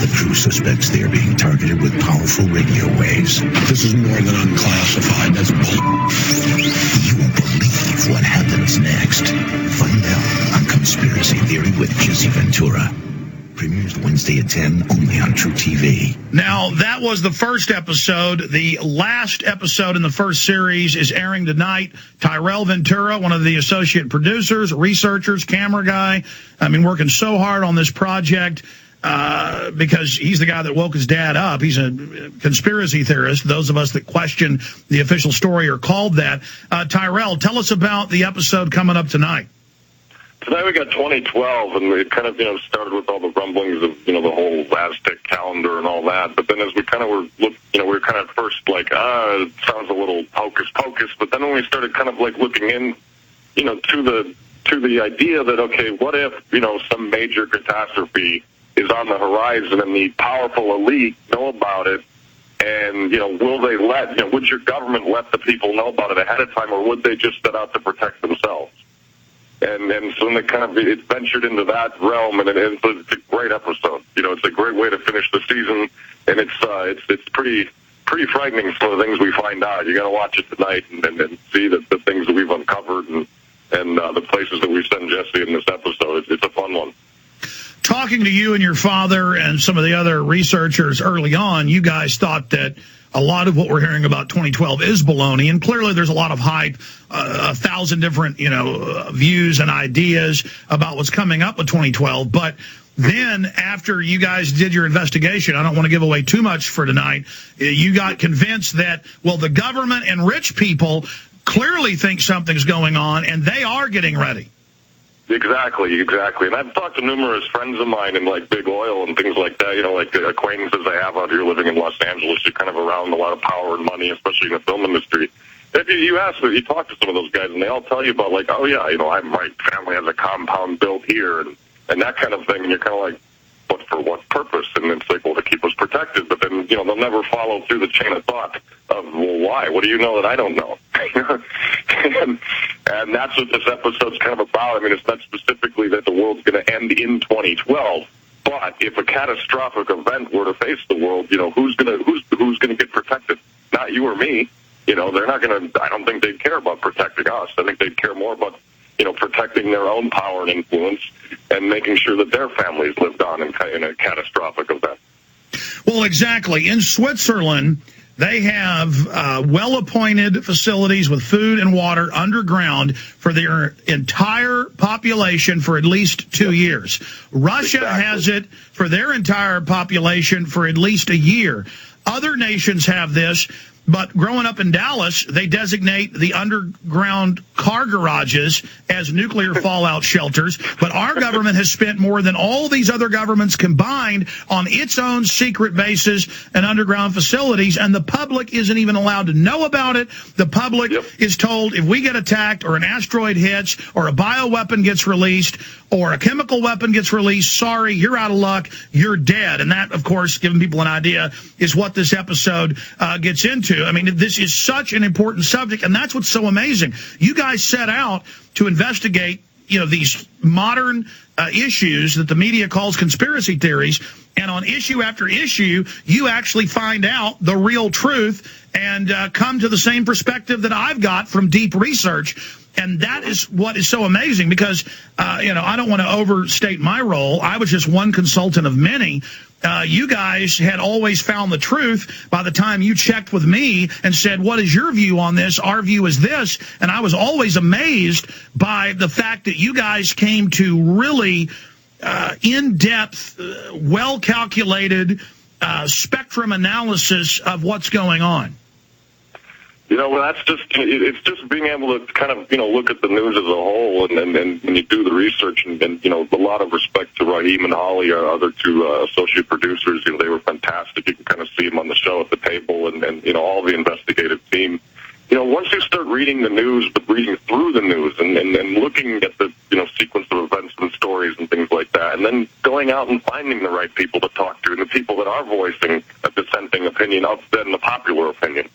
The crew suspects they are being targeted with powerful radio waves. This is more than unclassified. That's bull. You won't believe what happens next. Find out on Conspiracy Theory with Jesse Ventura. Premieres Wednesday at 10, only on True TV. Now, that was the first episode. The last episode in the first series is airing tonight. Tyrell Ventura, one of the associate producers, researchers, camera guy, working so hard on this project because he's the guy that woke his dad up. He's a conspiracy theorist. Those of us that question the official story are called that. Tyrell, tell us about the episode coming up tonight. Tonight we got 2012, and it kind of, started with all the rumblings of, the whole Aztec calendar and all that. But then as we kind of we were kind of first like, it sounds a little hocus pocus. But then when we started kind of like looking in, to the idea that, okay, what if, some major catastrophe is on the horizon and the powerful elite know about it? And, will they would your government let the people know about it ahead of time, or would they just set out to protect themselves? And so then it ventured into that realm, and it's a great episode. It's a great way to finish the season, and it's pretty frightening, some of the things we find out. You got to watch it tonight and see the things that we've uncovered and the places that we've sent Jesse in this episode. It's a fun one. Talking to you and your father and some of the other researchers early on, you guys thought that a lot of what we're hearing about 2012 is baloney, and clearly there's a lot of hype, 1,000 different, views and ideas about what's coming up with 2012. But then after you guys did your investigation, I don't want to give away too much for tonight, you got convinced that, the government and rich people clearly think something's going on, and they are getting ready. Exactly. And I've talked to numerous friends of mine in, like, big oil and things like that, like acquaintances I have out here living in Los Angeles. You're kind of around a lot of power and money, especially in the film industry. If you talk to some of those guys, and they all tell you about, like, oh, yeah, my family has a compound built here and that kind of thing, and you're kind of like, but for what purpose? And it's like, to keep us protected. But then, they'll never follow through the chain of thought of, why? What do you know that I don't know? and that's what this episode's kind of about. It's not specifically that the world's going to end in 2012, but if a catastrophic event were to face the world, who's going to get protected? Not you or me. They're not going to. I don't think they'd care about protecting us. I think they'd care more about protecting their own power and influence and making sure that their families lived on in a catastrophic event. Well, exactly. In Switzerland, they have well-appointed facilities with food and water underground for their entire population for at least 2 years. Russia has it for their entire population for at least a year. Other nations have this, but growing up in Dallas, they designate the underground car garages as nuclear fallout shelters. But our government has spent more than all these other governments combined on its own secret bases and underground facilities, and the public isn't even allowed to know about it. The public is told if we get attacked or an asteroid hits or a bioweapon gets released or a chemical weapon gets released, sorry, you're out of luck, you're dead. And that, of course, giving people an idea, is what this episode gets into. This is such an important subject, and that's what's so amazing. You guys set out to investigate, these modern issues that the media calls conspiracy theories, and on issue after issue, you actually find out the real truth and come to the same perspective that I've got from deep research. And that is what is so amazing because, I don't want to overstate my role. I was just one consultant of many. You guys had always found the truth by the time you checked with me and said, what is your view on this? Our view is this. And I was always amazed by the fact that you guys came to really in-depth, well-calculated spectrum analysis of what's going on. It's just being able to kind of, look at the news as a whole and when you do the research and a lot of respect to Raheem and Holly, our other two associate producers, they were fantastic. You can kind of see them on the show at the table and all the investigative team. Once you start reading the news, but reading through the news and looking at the, sequence of events and stories and things like that, and then going out and finding the right people to talk to and the people that are voicing a dissenting opinion other than the popular opinion.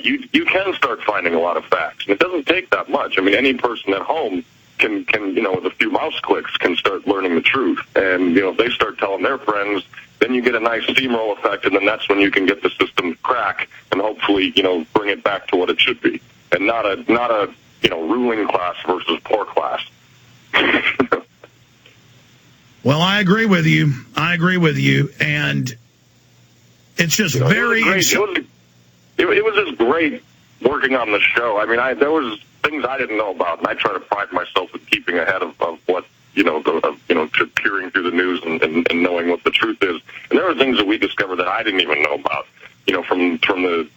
You can start finding a lot of facts. And it doesn't take that much. Any person at home can with a few mouse clicks can start learning the truth. And, if they start telling their friends, then you get a nice steamroll effect, and then that's when you can get the system to crack and hopefully, bring it back to what it should be, and not a ruling class versus poor class. Well, I agree with you. And it's just It was just great working on the show. I mean, there was things I didn't know about, and I try to pride myself in keeping ahead of what, peering through the news and knowing what the truth is. And there were things that we discovered that I didn't even know about, from the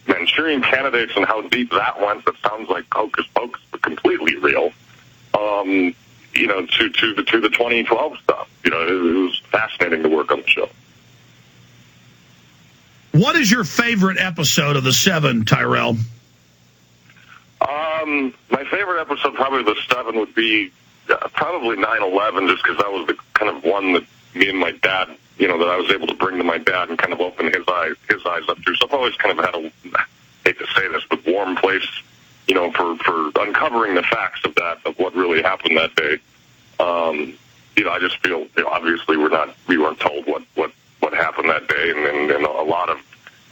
Manchurian candidates and how deep that went. That sounds like hocus pocus, but completely real. To the 2012 stuff. It was fascinating to work on the show. What is your favorite episode of the 7, Tyrell? My favorite episode, probably the 7, would be probably 9/11, just because that was the kind of one that me and my dad, that I was able to bring to my dad and kind of open his eyes up to. So I've always kind of had I hate to say this, but warm place, for uncovering the facts of what really happened that day. I just feel, obviously we weren't told what happened that day, and a lot of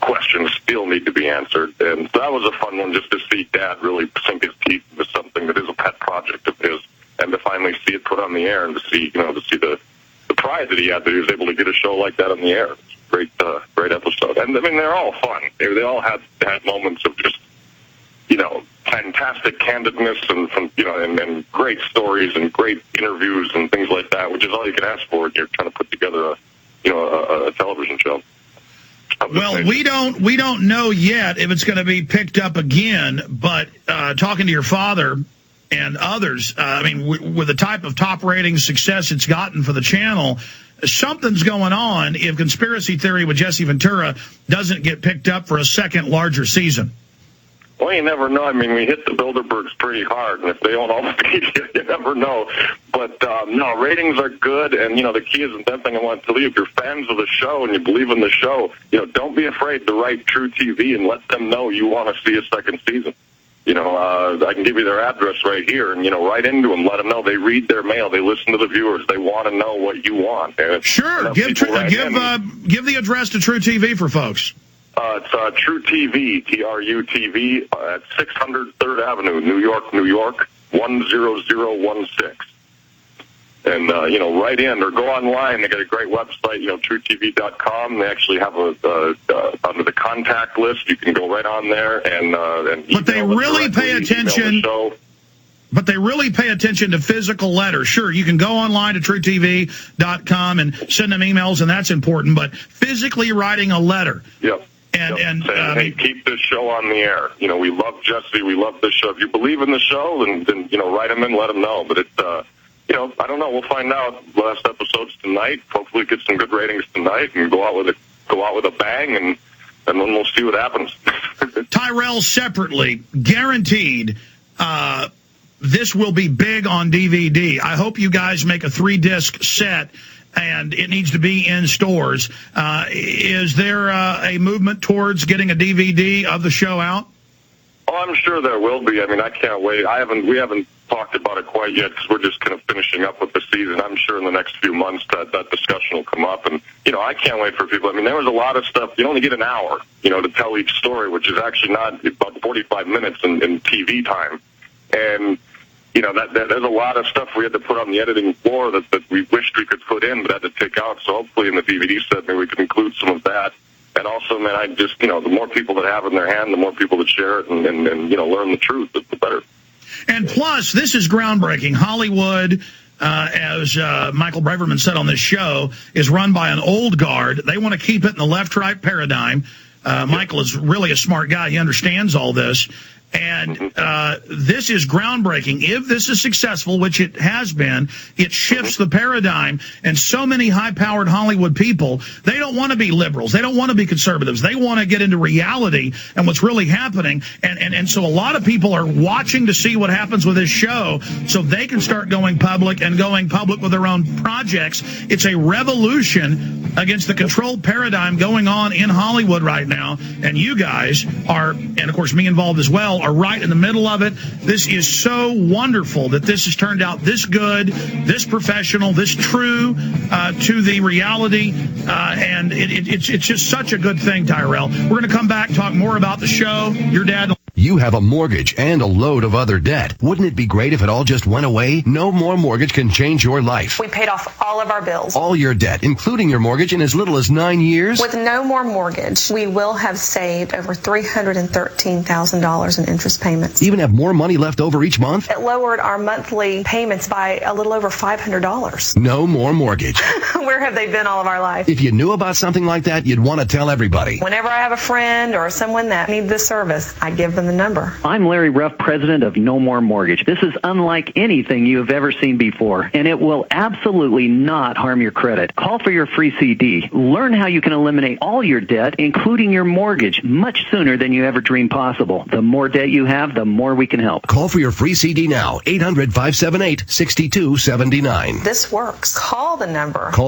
questions still need to be answered. And so that was a fun one, just to see Dad really sink his teeth into something that is a pet project of his, and to finally see it put on the air, and to see the pride that he had that he was able to get a show like that on the air. It's a great episode. And I mean, they're all fun. They all had moments of just, fantastic candidness and great stories and great interviews and things like that, which is all you can ask for when you're trying to put together a television show. Well, we don't know yet if it's going to be picked up again, but talking to your father and others, with the type of top rating success it's gotten for the channel, something's going on if Conspiracy Theory with Jesse Ventura doesn't get picked up for a second larger season. Well, you never know. I mean, we hit the Bilderbergs pretty hard, and if they own all the media, you never know. But, no, ratings are good, and, the key is that thing I want to tell you. If you're fans of the show and you believe in the show, don't be afraid to write True TV and let them know you want to see a second season. I can give you their address right here, and, write into them, let them know. They read their mail. They listen to the viewers. They want to know what you want. And sure. Give the address to True TV for folks. It's True TV, TRU-TV, at 600 3rd Avenue, New York, 10016. And, write in or go online. They got a great website, truetv.com. They actually have under the contact list. You can go right on there and but they really pay attention. But they really pay attention to physical letters. Sure, you can go online to truetv.com and send them emails, and that's important. But physically writing a letter. Yep. And saying, hey, keep this show on the air. We love Jesse. We love this show. If you believe in the show, then write them in, let them know. But I don't know. We'll find out. Last episode's tonight. Hopefully, get some good ratings tonight, and go out with a bang, and then we'll see what happens. Tyrell, separately, guaranteed. This will be big on DVD. I hope you guys make a 3-disc set, and it needs to be in stores. Is there a movement towards getting a DVD of the show out? Oh, I'm sure there will be. I mean, I can't wait. We haven't talked about it quite yet because we're just kind of finishing up with the season. I'm sure in the next few months that discussion will come up. And, I can't wait for people. I mean, there was a lot of stuff. You only get an hour, to tell each story, which is actually not about 45 minutes in TV time. And, there's a lot of stuff we had to put on the editing floor that we wished we could put in but had to take out. So hopefully in the DVD set, maybe we can include some of that. And also, man, I just, the more people that have it in their hand, the more people that share it and learn the truth, the better. And plus, this is groundbreaking. Hollywood, as Michael Braverman said on this show, is run by an old guard. They want to keep it in the left-right paradigm. Michael is really a smart guy. He understands all this. And this is groundbreaking. If this is successful, which it has been, it shifts the paradigm. And so many high-powered Hollywood people, they don't want to be liberals. They don't want to be conservatives. They want to get into reality and what's really happening. And so a lot of people are watching to see what happens with this show so they can start going public with their own projects. It's a revolution against the controlled paradigm going on in Hollywood right now. And you guys are, and of course me involved as well, Tyrell are right in the middle of it. This is so wonderful that this has turned out this good, this professional, this true to the reality, and it's just such a good thing, Tyrell. We're going to come back, talk more about the show. Your dad... You have a mortgage and a load of other debt. Wouldn't it be great if it all just went away? No More Mortgage can change your life. We paid off all of our bills. All your debt, including your mortgage, in as little as 9 years? With No More Mortgage, we will have saved over $313,000 in interest payments. Even have more money left over each month? It lowered our monthly payments by a little over $500. No More Mortgage. Where have they been all of our life? If you knew about something like that, you'd want to tell everybody. Whenever I have a friend or someone that needs this service, I give them the number. I'm Larry Ruff, president of No More Mortgage. This is unlike anything you have ever seen before, and it will absolutely not harm your credit. Call for your free CD. Learn how you can eliminate all your debt, including your mortgage, much sooner than you ever dreamed possible. The more debt you have, the more we can help. Call for your free CD now, 800-578-6279. This works. Call the number.